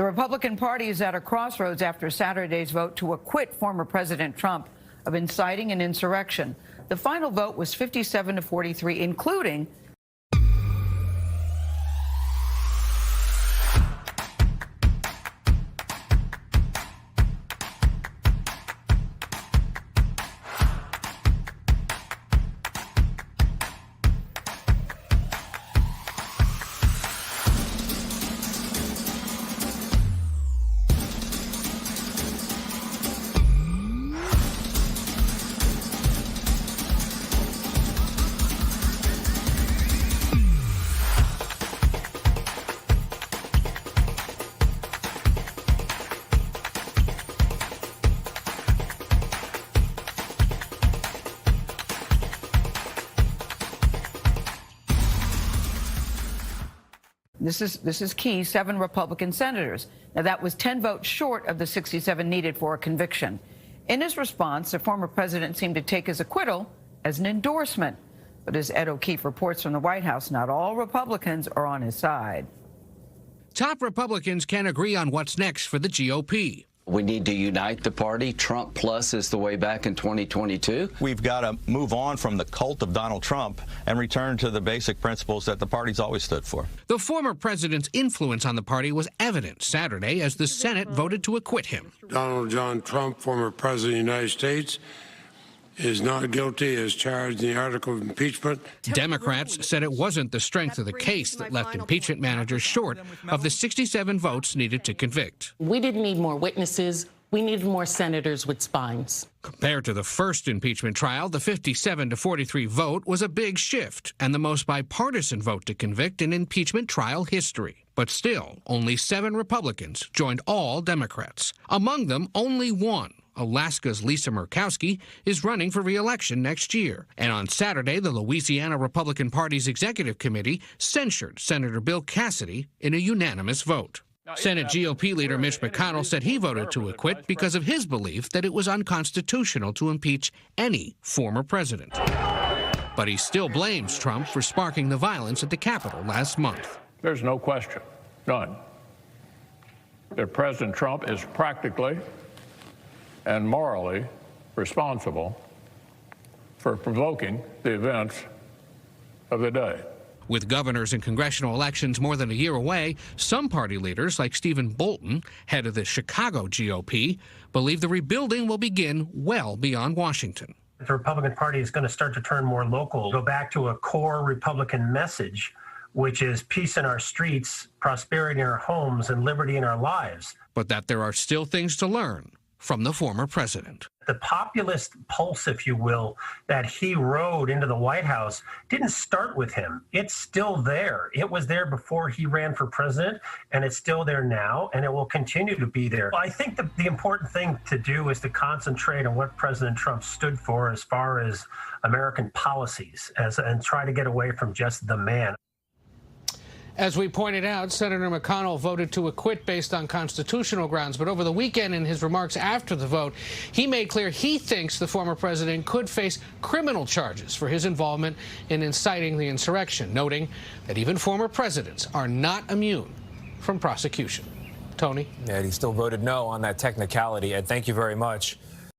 The Republican Party is at a crossroads after Saturday's vote to acquit former President Trump of inciting an insurrection. The final vote was 57 to 43, including This is key, 7 Republican senators. Now, that was 10 votes short of the 67 needed for a conviction. In his response, the former president seemed to take his acquittal as an endorsement. But as Ed O'Keefe reports from the White House, not all Republicans are on his side. Top Republicans can't agree on what's next for the GOP. We need to unite the party. Trump plus is the way back in 2022. We've got to move on from the cult of Donald Trump and return to the basic principles that the party's always stood for. The former president's influence on the party was evident Saturday as the Senate voted to acquit him. Donald John Trump, former president of the United States, is not guilty as charged in the article of impeachment. Democrats said it wasn't the strength of the case that left impeachment managers short of the 67 votes needed to convict. We didn't need more witnesses. We needed more senators with spines. Compared to the first impeachment trial, the 57 to 43 vote was a big shift and the most bipartisan vote to convict in impeachment trial history. But still, only 7 Republicans joined all Democrats. Among them, only one, Alaska's Lisa Murkowski, is running for re-election next year. And on Saturday, the Louisiana Republican Party's executive committee censured Senator Bill Cassidy in a unanimous vote. Senate GOP leader Mitch McConnell said he voted to acquit because of his belief that it was unconstitutional to impeach any former president. But he still blames Trump for sparking the violence at the Capitol last month. There's no question, none, that President Trump is practically and morally responsible for provoking the events of the day. With governors and congressional elections more than a year away, some party leaders, like Stephen Bolton, head of the Chicago GOP, believe the rebuilding will begin well beyond Washington. The Republican Party is going to start to turn more local, go back to a core Republican message, which is peace in our streets, prosperity in our homes, and liberty in our lives. But that there are still things to learn from the former president. The populist pulse, if you will, that he rode into the White House didn't start with him. It's still there. It was there before he ran for president, and it's still there now, and it will continue to be there. I think the important thing to do is to concentrate on what President Trump stood for as far as American policies, and try to get away from just the man. As we pointed out, Senator McConnell voted to acquit based on constitutional grounds. But over the weekend, in his remarks after the vote, he made clear he thinks the former president could face criminal charges for his involvement in inciting the insurrection, noting that even former presidents are not immune from prosecution. Tony? Yeah, he still voted no on that technicality. Ed, thank you very much.